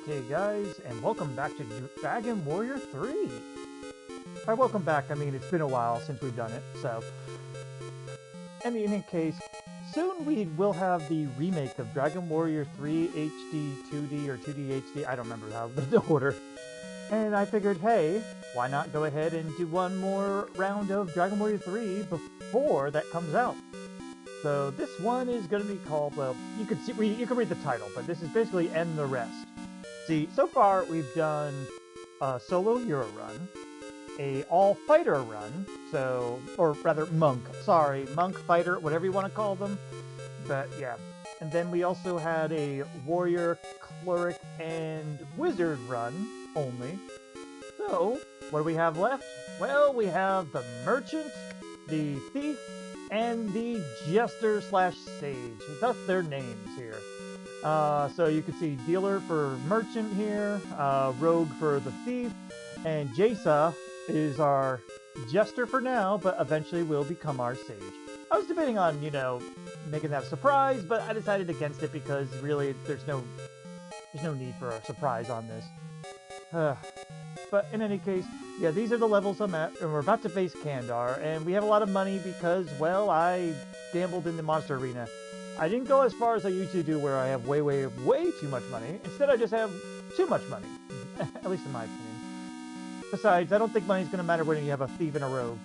Okay, guys, and welcome back to Dragon Warrior 3. By welcome back, I mean it's been a while since we've done it, so... In any case, soon we will have the remake of Dragon Warrior 3 HD 2D or 2D HD, I don't remember how the order. And I figured, hey, why not go ahead and do one more round of Dragon Warrior 3 before that comes out? So this one is going to be called, well, you can read the title, but this is basically End the Rest. See, so far we've done a solo hero run, a all-fighter run, or rather monk, monk, fighter, whatever you want to call them, but yeah. And then we also had a warrior, cleric, and wizard run only. So, what do we have left? Well, we have the merchant, the thief, and the Jester-Sage. That's their names here. So you can see dealer for merchant here, rogue for the thief, and Jesa is our jester for now, but eventually will become our sage. I was debating on, making that a surprise, but I decided against it because really there's no need for a surprise on this. But in any case, yeah, these are the levels I'm at, and we're about to face Kandar, and we have a lot of money because, well, I gambled in the monster arena. I didn't go as far as I usually do where I have way too much money. Instead, I just have too much money, at least in my opinion. Besides, I don't think money's going to matter when you have a thief and a rogue.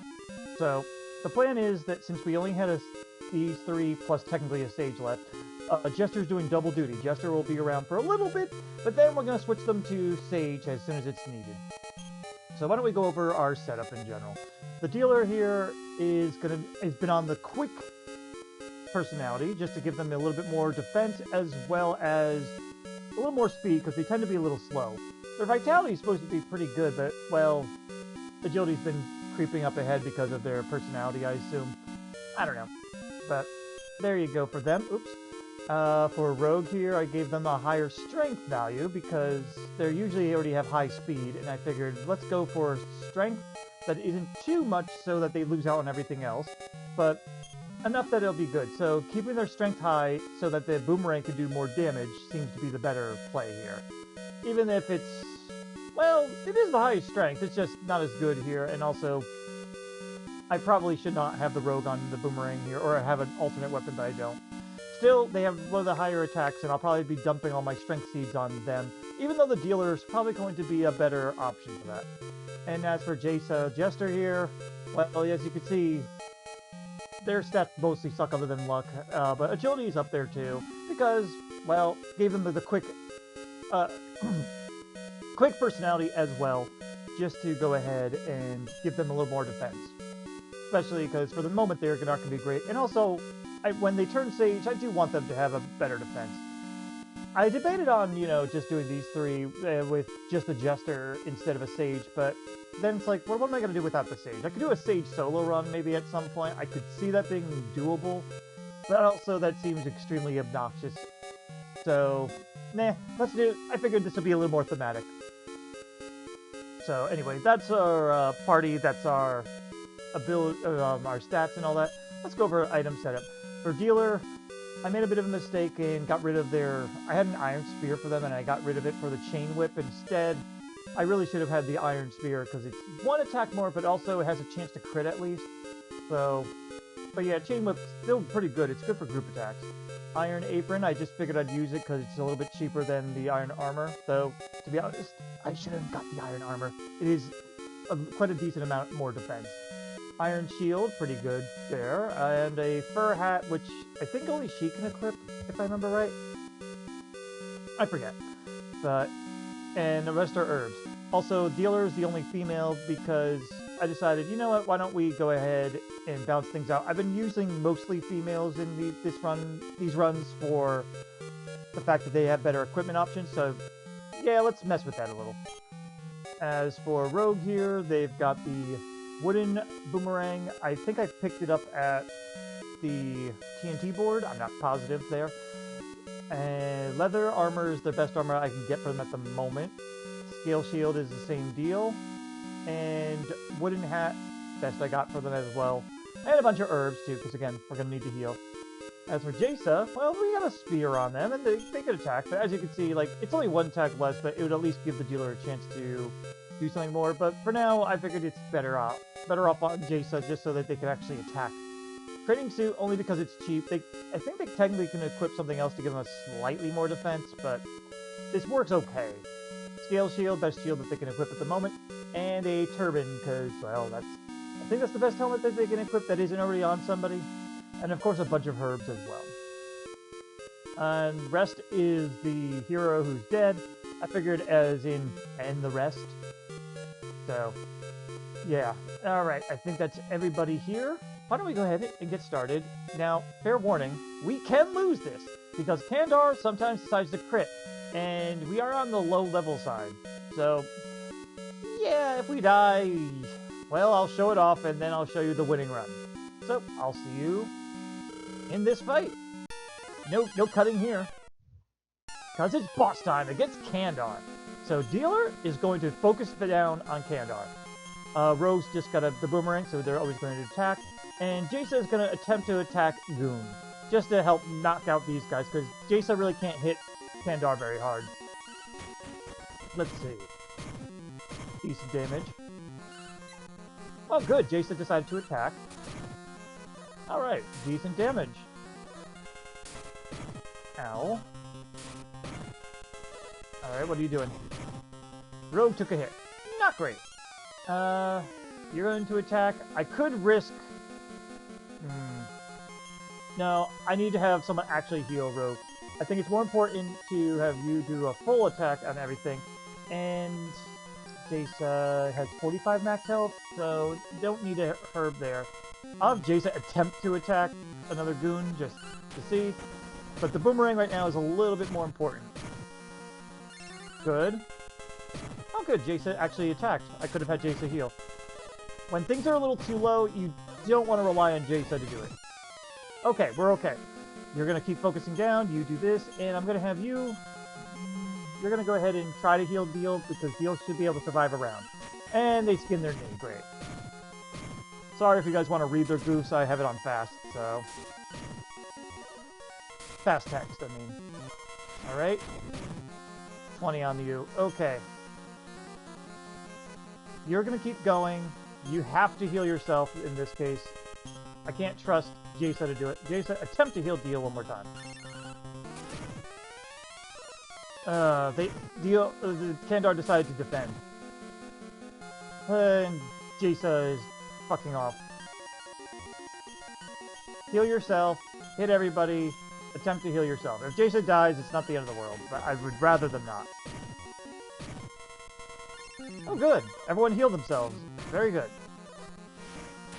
So, the plan is that since we only had these three plus technically a sage left, Jester's doing double duty. Jester will be around for a little bit, but then we're going to switch them to Sage as soon as it's needed. So why don't we go over our setup in general. The dealer here has been on the quick personality, just to give them a little bit more defense, as well as a little more speed, because they tend to be a little slow. Their vitality is supposed to be pretty good, but, well, agility's been creeping up ahead because of their personality, I assume. I don't know. But there you go for them. Oops. For Rogue here, I gave them a higher strength value because they usually already have high speed, and I figured let's go for strength that isn't too much so that they lose out on everything else, but enough that it'll be good. So keeping their strength high so that the boomerang can do more damage seems to be the better play here. Even if it's, well, it is the highest strength, it's just not as good here, and also I probably should not have the Rogue on the boomerang here, or have an alternate weapon, but I don't. Still, they have one of the higher attacks, and I'll probably be dumping all my strength seeds on them, even though the dealer is probably going to be a better option for that. And as for Jester here, well, as you can see, their stats mostly suck other than luck, but agility is up there too, because, well, gave them the quick, quick personality as well, just to go ahead and give them a little more defense. Especially because for the moment they're not going to be great, and also, when they turn Sage, I do want them to have a better defense. I debated on, just doing these three with just a Jester instead of a Sage, but then it's like, well, what am I going to do without the Sage? I could do a Sage solo run maybe at some point. I could see that being doable, but also that seems extremely obnoxious. So, nah, let's do it. I figured this would be a little more thematic. So anyway, that's our party, that's our ability, our stats and all that. Let's go over item setup. For dealer, I made a bit of a mistake and got rid of I had an iron spear for them and I got rid of it for the chain whip instead. I really should have had the iron spear because it's one attack more, but also it has a chance to crit at least. So, but yeah, chain whip's still pretty good. It's good for group attacks. Iron apron, I just figured I'd use it because it's a little bit cheaper than the iron armor. Though, to be honest, I should have got the iron armor. It is quite a decent amount more defense. Iron shield, pretty good there, and a fur hat, which I think only she can equip, if I remember right. I forget. And the rest are herbs. Also, dealer is the only female because I decided, you know what, why don't we go ahead and balance things out. I've been using mostly females in these runs for the fact that they have better equipment options, so yeah, let's mess with that a little. As for Rogue here, they've got the wooden boomerang. I think I picked it up at the TNT board. I'm not positive there. And leather armor is the best armor I can get for them at the moment. Scale shield is the same deal. And wooden hat, best I got for them as well. And a bunch of herbs too, because again, we're going to need to heal. As for Jesa, well, we got a spear on them, and they can attack. But as you can see, like, it's only one attack less, but it would at least give the dealer a chance to do something more. But for now, I figured it's better off on Jesa just so that they can actually attack. Training Suit, only because it's cheap. I think they technically can equip something else to give them a slightly more defense, but this works okay. Scale Shield, best shield that they can equip at the moment, and a Turban, because, well, I think that's the best helmet that they can equip that isn't already on somebody. And of course a bunch of herbs as well. And rest is the hero who's dead. I figured as in and the rest. So, yeah. Alright, I think that's everybody here. Why don't we go ahead and get started. Now, fair warning, we can lose this, because Kandar sometimes decides to crit, and we are on the low level side. So, yeah, if we die, well, I'll show it off, and then I'll show you the winning run. So, I'll see you in this fight. No cutting here. Because it's boss time against Kandar. So Dealer is going to focus down on Kandar. Rogue's just got the boomerang, so they're always going to attack. And Jesa is going to attempt to attack Goon, just to help knock out these guys, because Jesa really can't hit Kandar very hard. Let's see. Decent damage. Oh good, Jesa decided to attack. Alright, decent damage. Ow. Alright, what are you doing? Rogue took a hit. Not great. You're going to attack. I could risk... No, I need to have someone actually heal Rogue. I think it's more important to have you do a full attack on everything. And Jesa has 45 max health, so don't need a herb there. I'll have Jesa attempt to attack another goon just to see. But the boomerang right now is a little bit more important. Good. Oh good, Jesa actually attacked. I could have had Jesa heal. When things are a little too low, you don't want to rely on Jesa to do it. Okay, we're okay. You're going to keep focusing down, you do this, and I'm going to have you... You're going to go ahead and try to heal Deal, because Deal should be able to survive a round. And they skin their knee, great. Sorry if you guys want to read their goofs, I have it on fast, so... Fast text, I mean. Alright. 20 on you. Okay. You're gonna keep going. You have to heal yourself in this case. I can't trust Jesa to do it. Jesa, attempt to heal Deal one more time. Kandar decided to defend. And Jesa is fucking off. Heal yourself. Hit everybody. Attempt to heal yourself. If Jesa dies, it's not the end of the world, but I would rather them not. Oh good! Everyone healed themselves. Very good.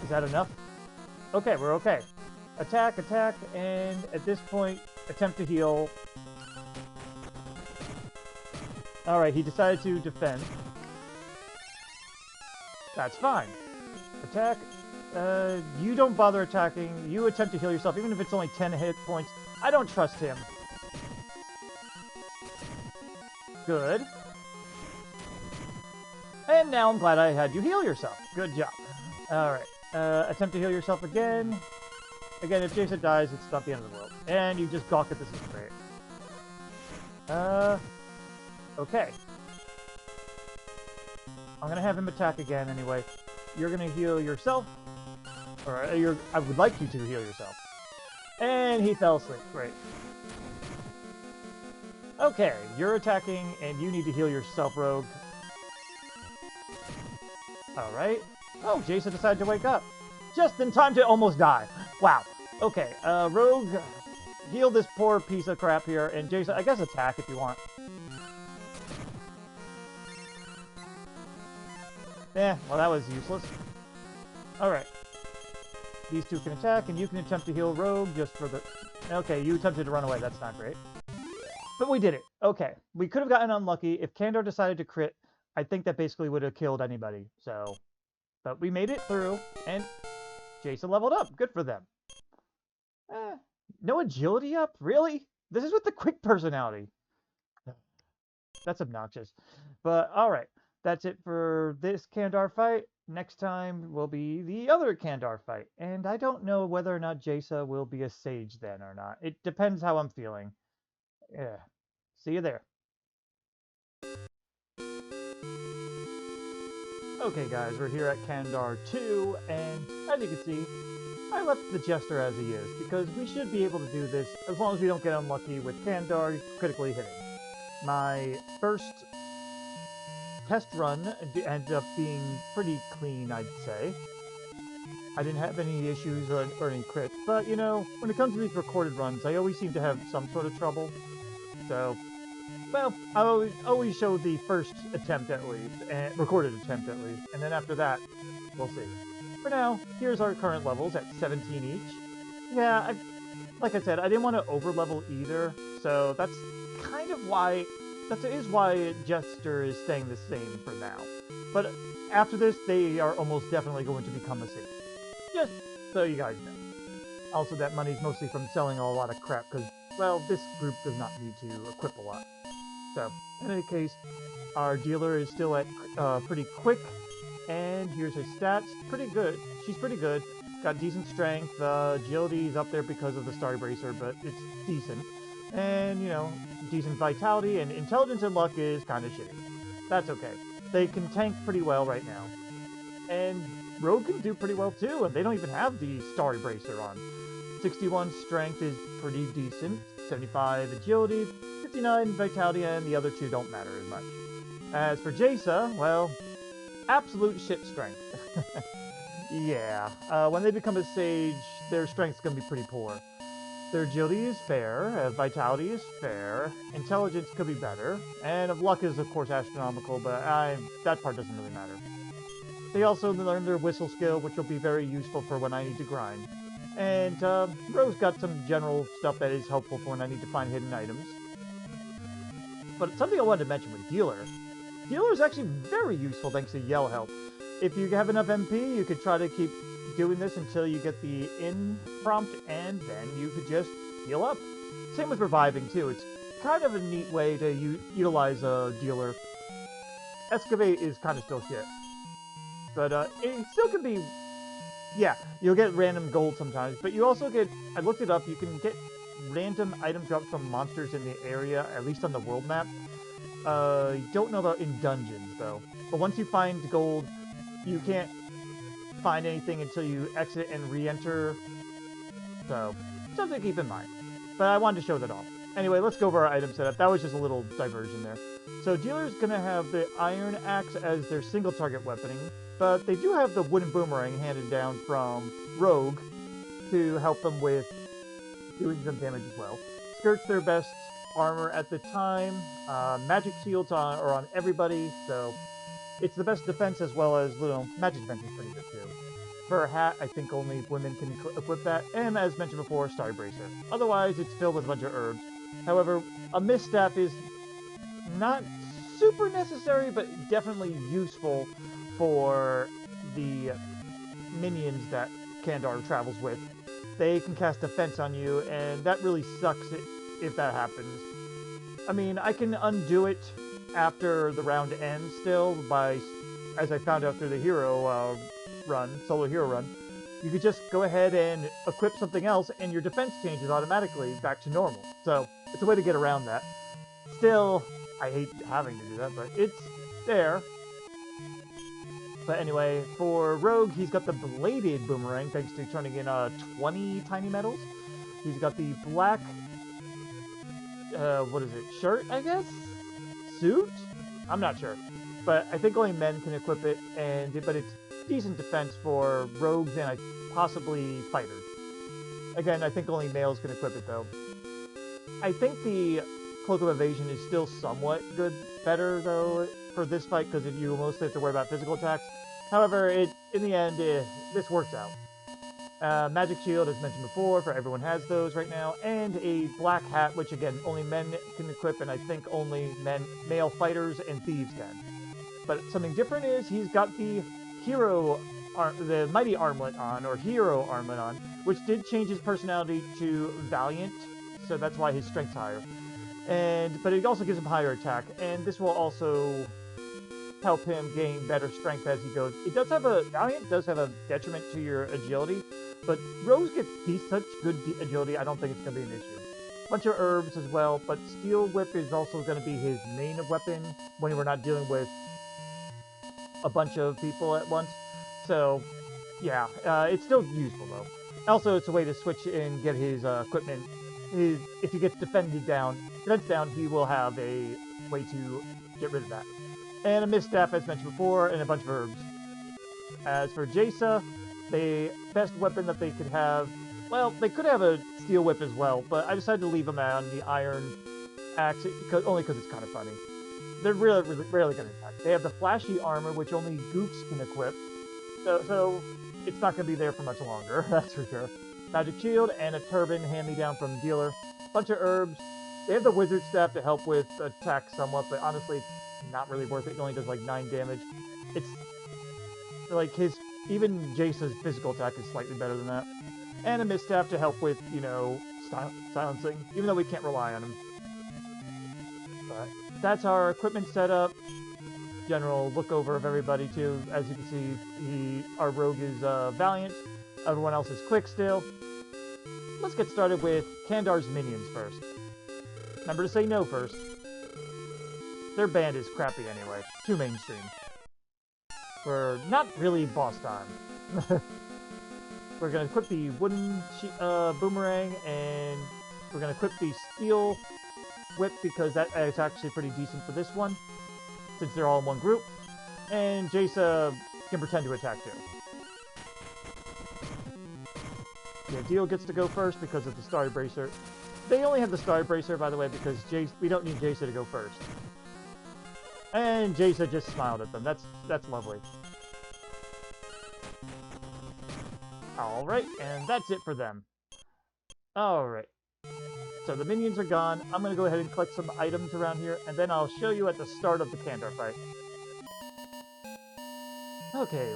Is that enough? Okay, we're okay. Attack, attack, and at this point, attempt to heal. Alright, he decided to defend. That's fine. Attack. You don't bother attacking. You attempt to heal yourself, even if it's only 10 hit points. I don't trust him. Good. And now I'm glad I had you heal yourself. Good job. Alright. Attempt to heal yourself again. Again, if Jesa dies, it's not the end of the world. And you just gawk at this is great. Okay. I'm gonna have him attack again anyway. You're gonna heal yourself. Or I would like you to heal yourself. And he fell asleep. Great. Okay, you're attacking, and you need to heal yourself, Rogue. Alright. Oh, Jesa decided to wake up. Just in time to almost die. Wow. Okay, Rogue, heal this poor piece of crap here, and Jesa, I guess attack if you want. Well that was useless. Alright. These two can attack, and you can attempt to heal Rogue just for the... Okay, you attempted to run away. That's not great. But we did it. Okay. We could have gotten unlucky. If Kandar decided to crit, I think that basically would have killed anybody. So, but we made it through, and Jesa leveled up. Good for them. No agility up? Really? This is with the quick personality. That's obnoxious. But, alright. That's it for this Kandar fight. next time will be the other Kandar fight, and I don't know whether or not Jesa will be a Sage then or not. It depends how I'm feeling. Yeah. See you there. Okay guys, we're here at Kandar 2, and as you can see, I left the Jester as he is, because we should be able to do this as long as we don't get unlucky with Kandar critically hitting. My first test run ended up being pretty clean, I'd say. I didn't have any issues or any crits, but you know, when it comes to these recorded runs, I always seem to have some sort of trouble. So, well, I always show the first attempt at least, and recorded attempt at least, and then after that, we'll see. For now, here's our current levels at 17 each. Yeah, like I said, I didn't want to over-level either, so that's kind of why, that is why Jester is staying the same for now. But after this, they are almost definitely going to become a Sage. Just so you guys know. Also, that money's mostly from selling a lot of crap, because, well, this group does not need to equip a lot. So, in any case, our dealer is still at pretty quick, and here's his stats. Pretty good. She's pretty good. Got decent strength. Agility is up there because of the Star Bracer, but it's decent. And, you know, decent vitality, and intelligence and luck is kind of shitty. That's okay. They can tank pretty well right now. And Rogue can do pretty well too, and they don't even have the Star Bracer on. 61 strength is pretty decent. 75 agility, 59 vitality, and the other two don't matter as much. As for Jesa, well, absolute shit strength. Yeah, when they become a Sage, their strength's gonna be pretty poor. Their agility is fair, vitality is fair, intelligence could be better, and luck is of course astronomical, but that part doesn't really matter. They also learn their whistle skill, which will be very useful for when I need to grind. And Rose got some general stuff that is helpful for when I need to find hidden items. But something I wanted to mention with Dealer. Dealer is actually very useful thanks to Yell Help. If you have enough MP, you could try to keep doing this until you get the in prompt, and then you could just heal up. Same with reviving too. It's kind of a neat way to utilize a Dealer. Excavate is kind of still shit. But it still can be, yeah, you'll get random gold sometimes, but you also get, I looked it up, you can get random item drops from monsters in the area, at least on the world map. You don't know about in dungeons, though. But once you find gold, you can't find anything until you exit and re-enter. So, something to keep in mind. But I wanted to show that off. Anyway, let's go over our item setup. That was just a little diversion there. So Dealer's gonna have the Iron Axe as their single target weaponing, but they do have the wooden boomerang handed down from Rogue to help them with doing some damage as well. Skirt's their best armor at the time. Magic shields are on everybody, so it's the best defense as well as, you know, magic defense is pretty good too. For a hat, I think only women can equip that, and as mentioned before, Star Bracer. Otherwise, it's filled with a bunch of herbs. However, a misstep is not super necessary, but definitely useful for the minions that Kandar travels with. They can cast Defense on you, and that really sucks if that happens. I mean, I can undo it after the round ends still by, as I found out through the hero solo hero run, you could just go ahead and equip something else and your defense changes automatically back to normal. So it's a way to get around that. Still, I hate having to do that, but it's there. But anyway, for Rogue, he's got the bladed boomerang thanks to turning in 20 tiny metals. He's got the black, what is it, shirt, I guess? Suit? I'm not sure. But I think only men can equip it, but it's decent defense for rogues and possibly fighters. Again, I think only males can equip it though. I think the Cloak of Evasion is still somewhat better though for this fight because you mostly have to worry about physical attacks. However, in the end, this works out. Magic Shield, as mentioned before, for everyone has those right now, and a black hat, which again, only men can equip, and I think only male fighters and thieves can. But something different is he's got the the Mighty Armlet on, or Hero Armlet on, which did change his personality to Valiant, so that's why his strength's higher. But it also gives him higher attack, and this will also help him gain better strength as he goes. It does have a Valiant does have a detriment to your agility, but Rogues get such good agility. I don't think it's going to be an issue. Bunch of herbs as well, but Steel Whip is also going to be his main weapon when we're not dealing with a bunch of people at once. So, yeah, it's still useful though. Also, it's a way to switch and get his equipment. If he gets defense down, he will have a way to get rid of that. And a misstep, as mentioned before, and a bunch of herbs. As for Jesa, the best weapon that they could have, well, they could have a steel whip as well, but I decided to leave them on the iron axe only because it's kind of funny. They're really rarely going to attack. They have the flashy armor, which only Goofs can equip, so it's not going to be there for much longer, that's for sure. Magic shield and a turban hand-me-down from dealer. Bunch of herbs. They have the wizard staff to help with attack somewhat, but honestly, it's not really worth it. It only does like 9 damage. It's like even Jace's physical attack is slightly better than that. And a misstaff to help with, you know, silencing, even though we can't rely on him. But that's our equipment setup. General look over of everybody too. As you can see, our rogue is Valiant. Everyone else is quick still. Let's get started with Kandar's minions first. Remember to say no first. Their band is crappy anyway. Too mainstream. We're not really boss time. We're going to equip the wooden boomerang, and we're going to equip the steel whip because it's actually pretty decent for this one, since they're all in one group. And Jesa can pretend to attack too. Yeah, Deal gets to go first because of the Starry Bracer. They only have the Starry Bracer, by the way, because we don't need Jesa to go first. And Jesa just smiled at them. That's lovely. Alright, and that's it for them. Alright. So the minions are gone. I'm going to go ahead and collect some items around here, and then I'll show you at the start of the Kandar fight. Okay,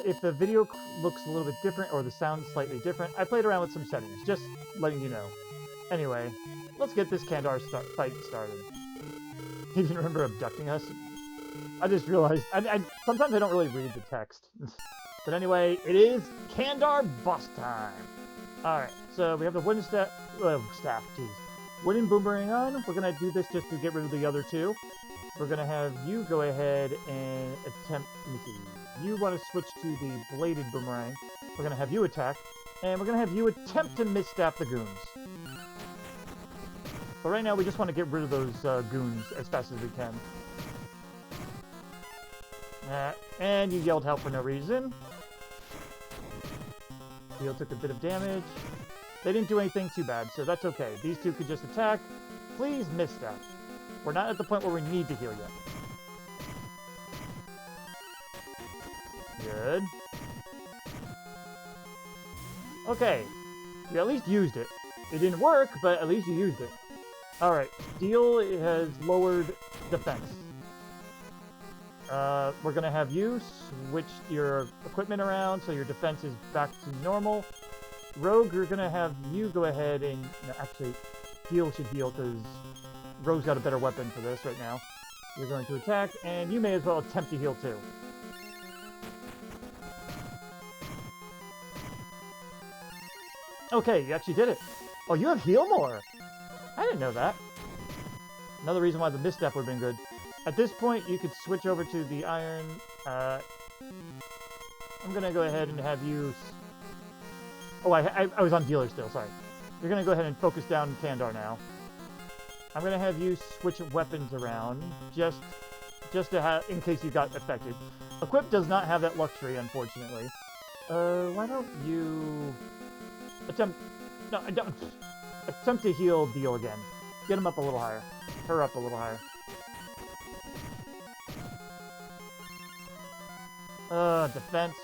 if the video looks a little bit different, or the sound's slightly different, I played around with some settings, just letting you know. Anyway, let's get this Kandar fight started. He didn't remember abducting us. I just realized, sometimes I don't really read the text. But anyway, it is Kandar boss time. Alright, so we have the wooden staff, jeez. Wooden boomerang on. We're going to do this just to get rid of the other two. We're going to have you go ahead and attempt, let me see. You want to switch to the bladed boomerang. We're going to have you attack. And we're going to have you attempt to misstaff the goons. But right now, we just want to get rid of those goons as fast as we can. And you yelled help for no reason. Deal took a bit of damage. They didn't do anything too bad, so that's okay. These two could just attack. Please misstep. We're not at the point where we need to heal yet. Good. Okay. You at least used it. It didn't work, but at least you used it. Alright. Deal has lowered defense. We're going to have you switch your equipment around so your defense is back to normal. Rogue, we're going to have you go ahead and... No, actually, heal should heal because Rogue's got a better weapon for this right now. You're going to attack, and you may as well attempt to heal too. Okay, you actually did it. Oh, you have heal more! I didn't know that. Another reason why the misstep would have been good. At this point, you could switch over to the iron. I'm going to go ahead and have you... Oh, I was on dealer still, sorry. You're going to go ahead and focus down Kandar now. I'm going to have you switch weapons around, just to have, in case you got affected. Equip does not have that luxury, unfortunately. Why don't you... Attempt... No, I don't... Attempt to heal Deal again. Get him up a little higher. Her up a little higher. Defense.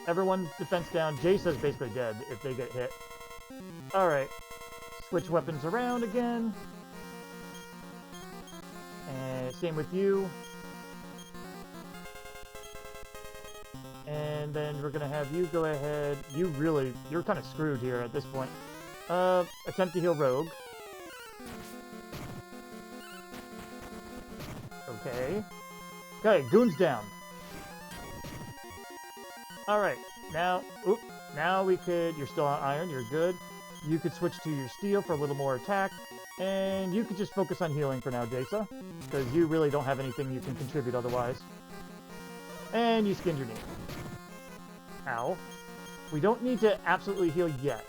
Everyone's defense down. Jasa's basically dead if they get hit. Alright. Switch weapons around again. And same with you. And then we're gonna have you go ahead. You're kind of screwed here at this point. Attempt to heal Rogue. Okay. Okay, goons down. Alright, now, now we could, you're still on iron, you're good. You could switch to your steel for a little more attack, and you could just focus on healing for now, Jesa, because you really don't have anything you can contribute otherwise. And you skinned your knee. Ow. We don't need to absolutely heal yet.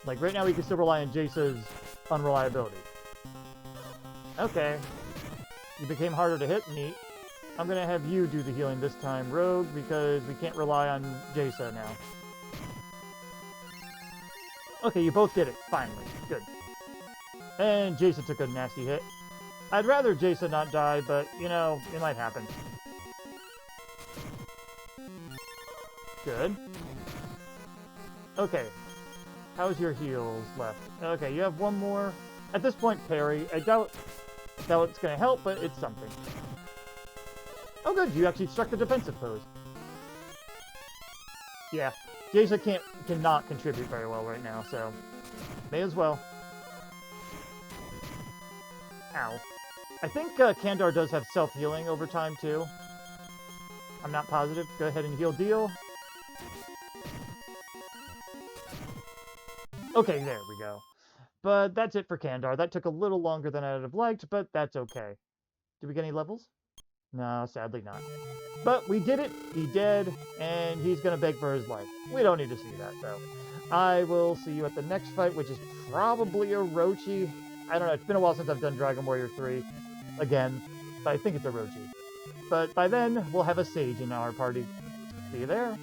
Like, right now we can still rely on Jace's unreliability. Okay. You became harder to hit, neat. I'm gonna have you do the healing this time, Rogue, because we can't rely on Jesa now. Okay, you both did it, finally. Good. And Jesa took a nasty hit. I'd rather Jesa not die, but, you know, it might happen. Good. Okay. How's your heals left? Okay, you have one more. At this point, parry. I doubt it's gonna help, but it's something. Oh good, you actually struck the defensive pose. Yeah, Jesa cannot contribute very well right now, so may as well. Ow. I think Kandar does have self-healing over time, too. I'm not positive. Go ahead and heal deal. Okay, there we go. But that's it for Kandar. That took a little longer than I'd have liked, but that's okay. Did we get any levels? No, sadly not. But we did it, he did, and he's gonna beg for his life. We don't need to see that, though. I will see you at the next fight, which is probably a Orochi. I don't know, it's been a while since I've done Dragon Warrior 3 again, but I think it's a Orochi. But by then, we'll have a Sage in our party. See you there.